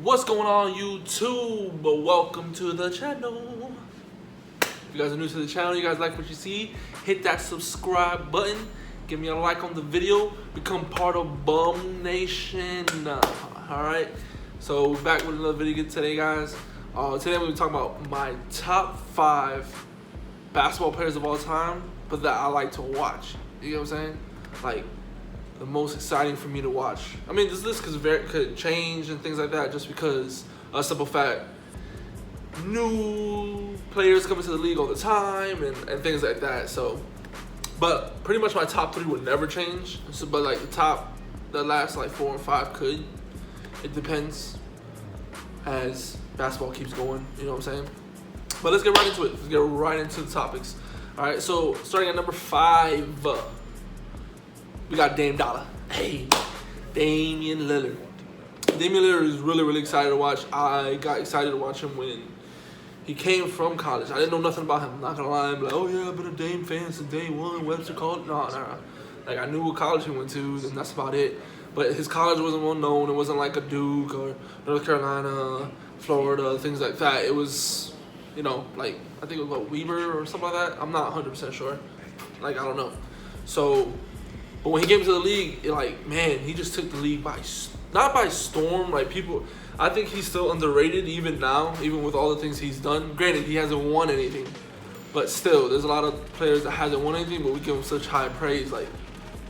What's going on, YouTube? Welcome to the channel. If you guys are new to the channel, you guys like what you see, hit that subscribe button, give me a like on the video, become part of Bum Nation. Alright, so we're back with another video today, guys. Today we're talking about my top 5 basketball players of all time, but that I like to watch. You know what I'm saying? Like, the most exciting for me to watch. I mean, this could change and things like that, just because a simple fact, new players come into the league all the time and things like that. So, but pretty much my top 3 would never change. So, but like the last like 4 and 5 could. It depends as basketball keeps going. You know what I'm saying? But let's get right into it. Let's get right into the topics. All right. So starting at number 5. We got Dame Dollar. Hey, Damian Lillard. Damian Lillard is really excited to watch. I got excited to watch him when he came from college. I didn't know nothing about him. I'm not gonna lie. I'm like, oh yeah, I've been a Dame fan since day one. Webster College. No. Like, I knew what college he went to, and that's about it. But his college wasn't well known. It wasn't like a Duke or North Carolina, Florida, things like that. It was, you know, like, I think it was Weber or something like that. I'm not 100% sure. Like, I don't know. So, but when he came to the league, man, he just took the league not by storm. Like, people, I think he's still underrated even now, even with all the things he's done. Granted, he hasn't won anything, but still, there's a lot of players that hasn't won anything, but we give him such high praise, like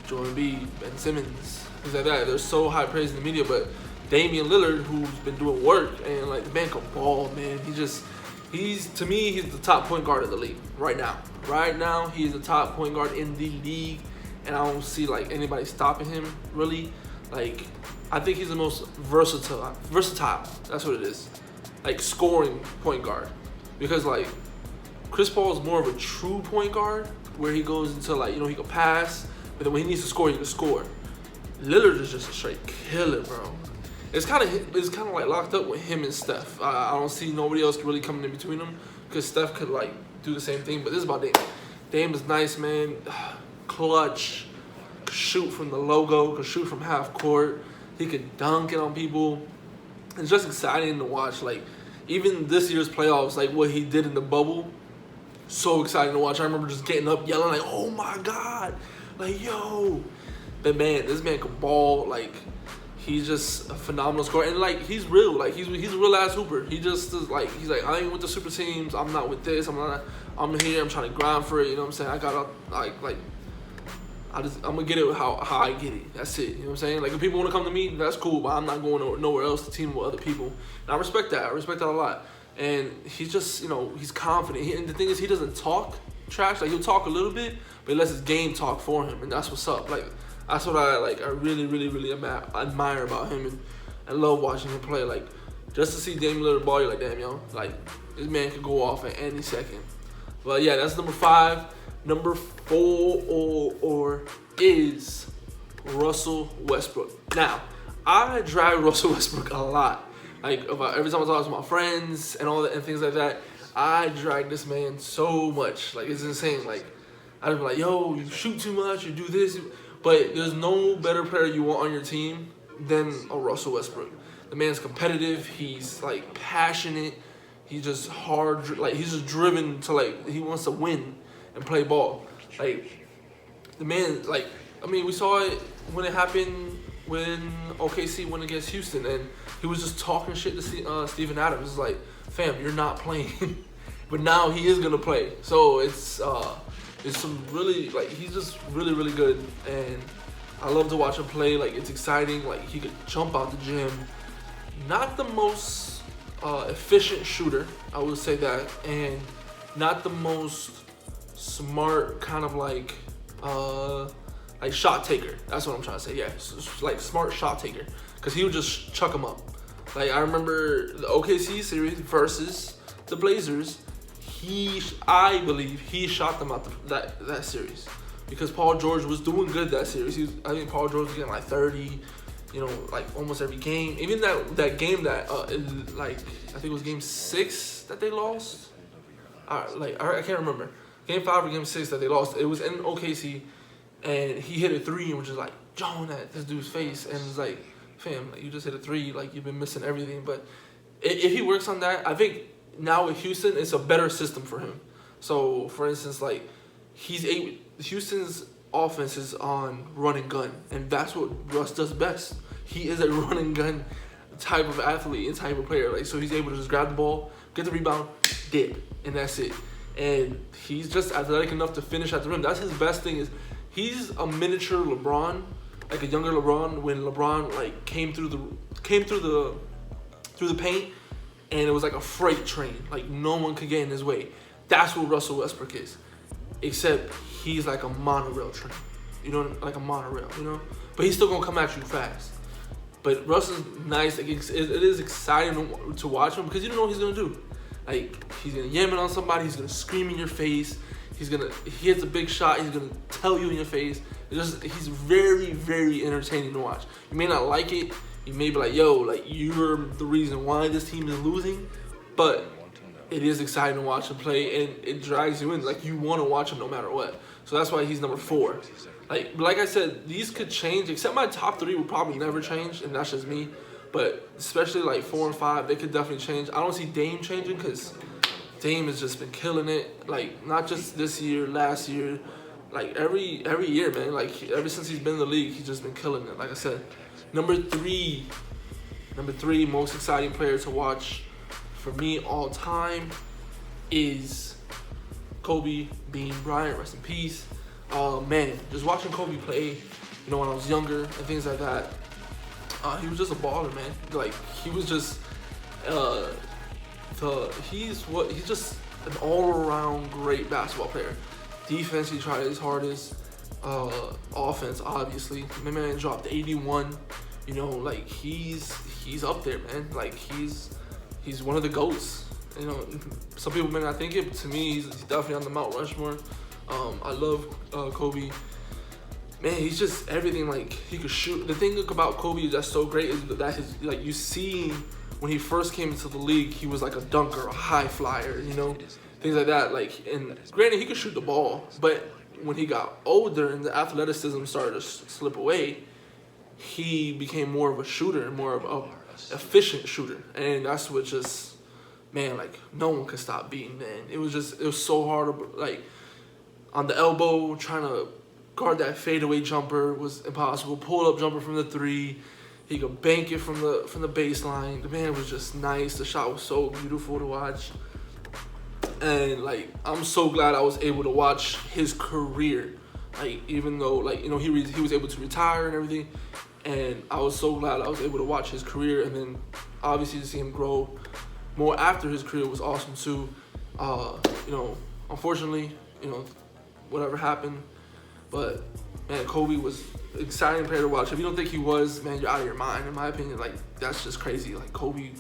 Jordan B, Ben Simmons, things like that. They're so high praise in the media, but Damian Lillard, who's been doing work, and like, the man can ball, man. To me, he's the top point guard of the league right now. Right now, he's the top point guard in the league. And I don't see like anybody stopping him, really. Like, I think he's the most versatile. That's what it is. Like, scoring point guard. Because like, Chris Paul is more of a true point guard, where he goes into, like, you know, he can pass, but then when he needs to score, he can score. Lillard is just a straight killer, bro. It's kind of like locked up with him and Steph. I don't see nobody else really coming in between them, because Steph could like do the same thing. But this is about Dame. Dame is nice, man. Clutch, could shoot from the logo, could shoot from half court. He could dunk it on people. It's just exciting to watch. Like, even this year's playoffs, like what he did in the bubble, so exciting to watch. I remember just getting up, yelling like, "Oh my God!" Like, yo. But man, this man can ball. Like, he's just a phenomenal scorer, and like, he's real. Like, he's a real ass hooper. He just is like, he's like, I ain't with the super teams. I'm not with this. I'm here. I'm trying to grind for it. You know what I'm saying? I gotta like. I'm gonna get it how I get it. That's it. You know what I'm saying? Like, if people want to come to me, that's cool, but I'm not going nowhere else to team with other people. And I respect that. I respect that a lot. And he's just, you know, he's confident. And the thing is, he doesn't talk trash. Like, he'll talk a little bit, but he lets his game talk for him, and that's what's up. Like, that's what I really admire about him, and love watching him play. Like, just to see Damian Lillard ball, you're like, damn, yo, like, this man could go off at any second. But yeah, that's number 5. Number 4 is Russell Westbrook. Now, I drag Russell Westbrook a lot. Like, every time I talk to my friends and all that and things like that, I drag this man so much. Like, it's insane. Like, I'd be like, yo, you shoot too much, you do this. But there's no better player you want on your team than a Russell Westbrook. The man's competitive. He's like passionate. He's just hard. Like, he's just driven to, like, he wants to win and play ball. Like, the man, like, I mean, we saw it when it happened when OKC went against Houston, and he was just talking shit to Steven Adams. It's like, fam, you're not playing. But now he is gonna play. So it's some really, like, he's just really good, and I love to watch him play. Like, it's exciting. Like, he could jump out the gym. Not the most efficient shooter, I would say that, and not the most smart kind of like shot taker. That's what I'm trying to say. Yeah, like, smart shot taker, because he would just chuck him up. Like, I remember the OKC series versus the Blazers. I believe he shot them out that series, because Paul George was doing good that series. I think Paul George was getting like 30, you know, like almost every game. Even that game that like, I think it was game 6 that they lost. I can't remember. Game 5 or game 6 that they lost. It was in OKC, and he hit a 3 and was just like jawing at this dude's face, and it was like, fam, like, you just hit a three, like, you've been missing everything. But if he works on that, I think now with Houston, it's a better system for him. So, for instance, like, Houston's offense is on run and gun, and that's what Russ does best. He is a run and gun type of athlete and type of player. Like, so he's able to just grab the ball, get the rebound, dip, and that's it. And he's just athletic enough to finish at the rim. That's his best thing. Is he's a miniature LeBron, like a younger LeBron. When LeBron like came through the paint, and it was like a freight train. Like, no one could get in his way. That's what Russell Westbrook is, except he's like a monorail train. You know, like a monorail. You know, but he's still gonna come at you fast. But Russ is nice. Like, it is exciting to watch him because you don't know what he's gonna do. Like, he's gonna yam it on somebody. He's gonna scream in your face. He hits a big shot. He's gonna tell you in your face. He's very, very entertaining to watch. You may not like it. You may be like, yo, like, you're the reason why this team is losing. But it is exciting to watch him play, and it drags you in. Like, you want to watch him no matter what. So that's why he's number 4. Like I said, these could change, except my top 3 will probably never change, and that's just me. But especially like 4 and 5, they could definitely change. I don't see Dame changing because Dame has just been killing it. Like, not just this year, last year, like every year, man. Like, ever since he's been in the league, he's just been killing it. Like I said, number three most exciting player to watch for me all time is Kobe Bean Bryant. Rest in peace. Man, just watching Kobe play, you know, when I was younger and things like that, he was just a baller, man. Like, he was just, he's just an all-around great basketball player. Defense, he tried his hardest. Offense, obviously, my man dropped 81. You know, like, he's up there, man. Like, he's one of the GOATs. You know, some people may not think it, but to me, he's definitely on the Mount Rushmore. I love Kobe. Man, he's just everything. Like, he could shoot. The thing about Kobe that's so great is that like, you see when he first came into the league, he was like a dunker, a high flyer, you know, things like that. Like, and granted, he could shoot the ball, but when he got older and the athleticism started to slip away, he became more of a shooter, more of a efficient shooter, and that's what just, man, like, no one could stop beating, man. It was so hard to, like, on the elbow, trying to guard that fadeaway jumper was impossible. Pull-up jumper from the 3. He could bank it from the baseline. The man was just nice. The shot was so beautiful to watch. And, like, I'm so glad I was able to watch his career. Like, even though, like, you know, he was able to retire and everything. And I was so glad I was able to watch his career. And then, obviously, to see him grow more after his career was awesome, too. You know, unfortunately, you know, whatever happened. But, man, Kobe was an exciting player to watch. If you don't think he was, man, you're out of your mind, in my opinion. Like, that's just crazy. Like, Kobe,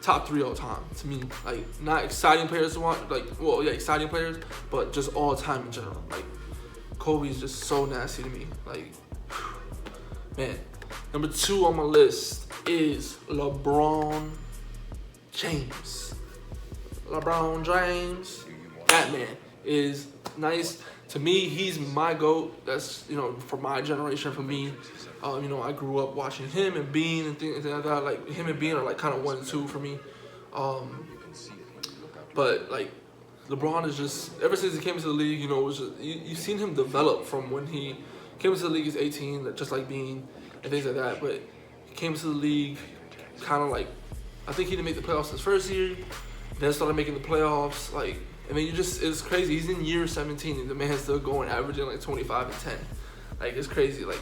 top 3 all time to me. Like, not exciting players to watch. Like, well, yeah, exciting players, but just all time in general. Like, Kobe's just so nasty to me. Like, man. Number 2 on my list is LeBron James. LeBron James. That man is nice. To me, he's my GOAT. That's, you know, for my generation, for me. You know, I grew up watching him and Bean and things like that. Like, him and Bean are, like, kind of 1 and 2 for me. But, like, LeBron is just, ever since he came into the league, you know, it was just, you've seen him develop from when he came into the league as 18, just like Bean and things like that. But he came to the league kind of like, I think he didn't make the playoffs his first year, then started making the playoffs, like, I mean, it's crazy. He's in year 17, and the man's still going, averaging like 25 and 10. Like, it's crazy. Like,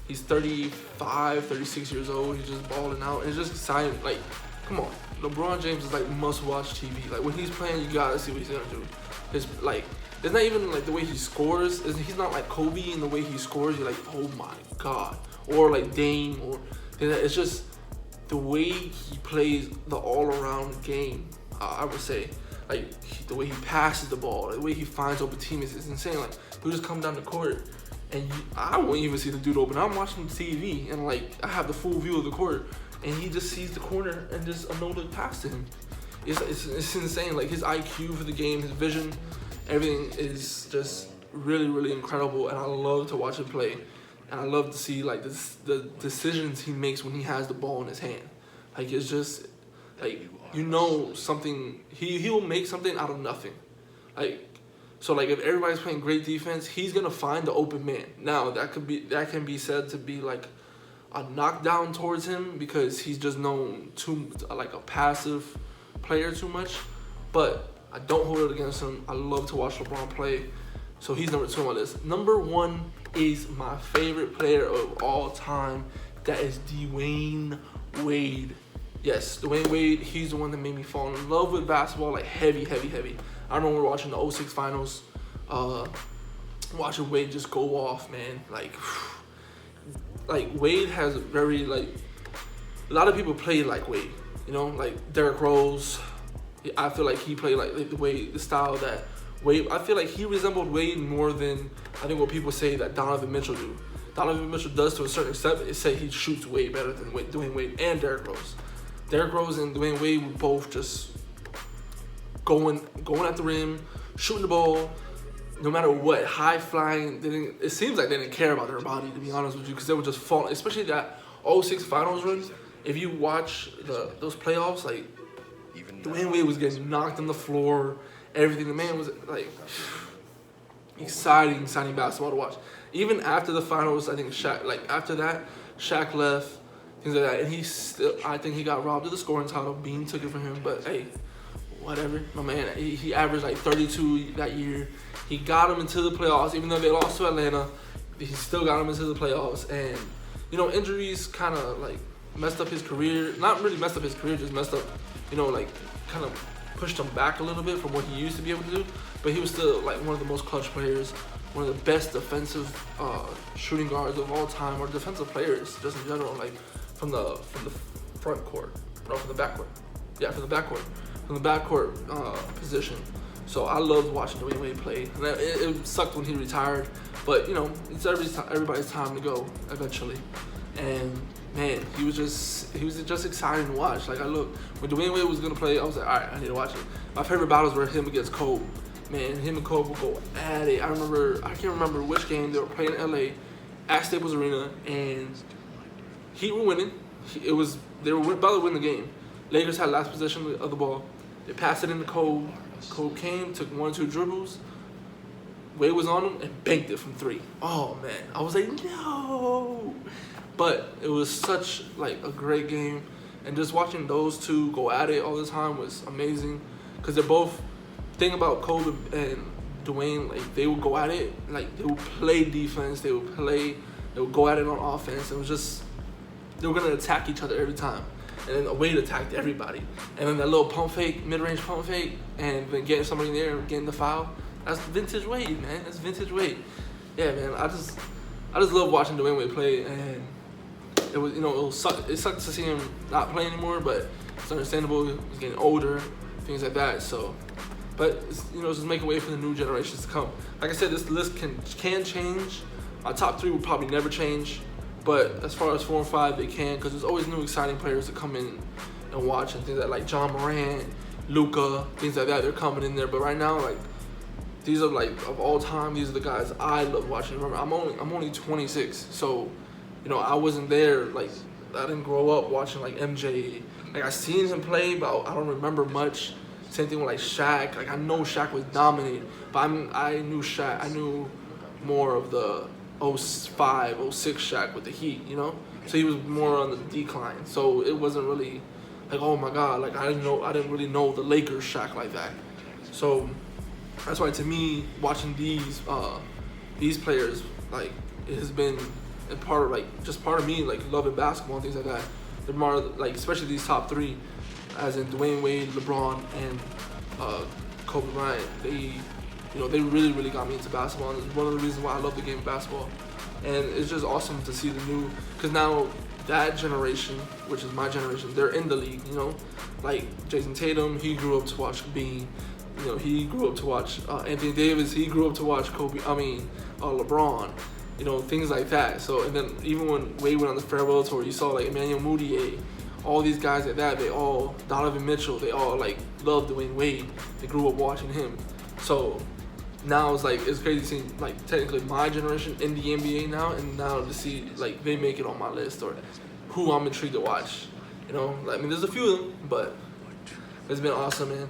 he's 35, 36 years old. He's just balling out. And it's just exciting. Like, come on. LeBron James is like must-watch TV. Like, when he's playing, you gotta see what he's gonna do. It's not even like the way he scores. He's not like Kobe in the way he scores. You're like, oh my God. Or like Dame. It's just the way he plays the all-around game, I would say. Like, the way he passes the ball, the way he finds open teammates is insane. Like, he'll just come down the court, and I won't even see the dude open. I'm watching TV, and, like, I have the full view of the court, and he just sees the corner and just a no-look pass to him. It's insane. Like, his IQ for the game, his vision, everything is just really, really incredible, and I love to watch him play. and I love to see like the decisions he makes when he has the ball in his hand. Like it's just like something he'll make something out of nothing. Like so like if everybody's playing great defense, he's gonna find the open man. Now that can be said to be like a knockdown towards him because he's just known too like a passive player too much, but I don't hold it against him. I love to watch LeBron play, so he's number 2 on my list. Number 1 is my favorite player of all time. That is Dwayne Wade. Yes, Dwayne Wade. He's the one that made me fall in love with basketball, like heavy. I remember watching the 06 finals, watching Wade just go off, man. Like Wade has a very a lot of people play like Wade, like Derrick Rose. I feel like he played like the style that Wade. I feel like he resembled Wade more than I think what people say that Donovan Mitchell do. Donovan Mitchell does to a certain extent. They say he shoots way better than Dwayne Wade and Derrick Rose. Derrick Rose and Dwayne Wade were both just going at the rim, shooting the ball, no matter what, high flying. It seems like they didn't care about their body, to be honest with you, because they were just falling. Especially that 06 finals run. If you watch those playoffs, like Dwayne Wade was getting knocked on the floor, everything. The man was like exciting basketball to watch. Even after the finals, I think Shaq left, things like that, and I think he got robbed of the scoring title. Bean took it from him, but hey, whatever. My man, he averaged like 32 that year. He got him into the playoffs, even though they lost to Atlanta. He still got him into the playoffs, and injuries kind of like messed up his career. Not really messed up his career, just messed up, kind of pushed him back a little bit from what he used to be able to do. But he was still like one of the most clutch players, one of the best defensive shooting guards of all time, or defensive players just in general, like from the front court, no, from the backcourt. Yeah, from the backcourt position. So I loved watching Dwayne Wade play. And it sucked when he retired, but it's everybody's time to go eventually. And man, he was just exciting to watch. Like when Dwayne Wade was gonna play, I was like, all right, I need to watch it. My favorite battles were him against Kobe. Man, him and Kobe would go at it. I can't remember which game they were playing in LA at Staples Arena, and Heat were winning. They were about to win the game. Lakers had last possession of the ball. They passed it into Kobe. Kobe came, took 1 or 2 dribbles. Wade was on him and banked it from 3. Oh man, I was like, no. But it was such like a great game, and just watching those two go at it all the time was amazing. Cause they're both. Thing about Kobe and Dwayne, like they would go at it, like they would play defense, they would go at it on offense. It was just they were gonna attack each other every time, and then Wade attacked everybody. And then that little pump fake, mid-range pump fake, and then getting somebody in there and getting the foul. That's vintage Wade, man. That's vintage Wade. Yeah, man. I just love watching Dwayne Wade play, and it was it sucked to see him not play anymore, but it's understandable. He was getting older, things like that. So. But it's just making way for the new generations to come. Like I said, this list can change. My top 3 will probably never change, but as far as 4 and 5, they can, because there's always new exciting players to come in and watch, and things like John Morant, Luka, things like that. They're coming in there. But right now, like these are like of all time, these are the guys I love watching. Remember, I'm only 26, so I wasn't there. Like I didn't grow up watching like MJ. Like I seen him play, but I don't remember much. Same thing with like Shaq. Like I know Shaq was dominated, but I knew Shaq. I knew more of the 05, 06 Shaq with the Heat, So he was more on the decline. So it wasn't really like, oh my God, like I didn't really know the Lakers Shaq like that. So that's why to me, watching these players, like it has been a part of me, like loving basketball and things like that. They're more like, especially these top 3. As in Dwayne Wade, LeBron, and Kobe Bryant, they really, really got me into basketball, and it's one of the reasons why I love the game of basketball. And it's just awesome to see the new, because now that generation, which is my generation, they're in the league, like Jason Tatum, he grew up to watch Bean, he grew up to watch Anthony Davis, he grew up to watch LeBron, things like that. So, and then even when Wade went on the farewell tour, you saw like Emmanuel Mudiay, all these guys like that, Donovan Mitchell, they all like loved Dwayne Wade. They grew up watching him. So now it's like it's crazy seeing like technically my generation in the NBA now, and now to see like they make it on my list or who I'm intrigued to watch. You know, like, I mean, there's a few of them, but it's been awesome, man.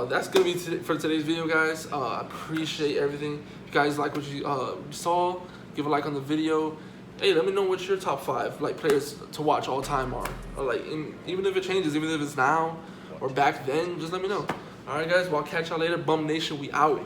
That's gonna be for today's video, guys. I appreciate everything. If you guys like what you saw, give a like on the video. Hey, let me know what your top 5 like players to watch all time are. Or like, even if it changes, even if it's now or back then, just let me know. All right, guys. Well, I'll catch y'all later. Bum Nation, we out.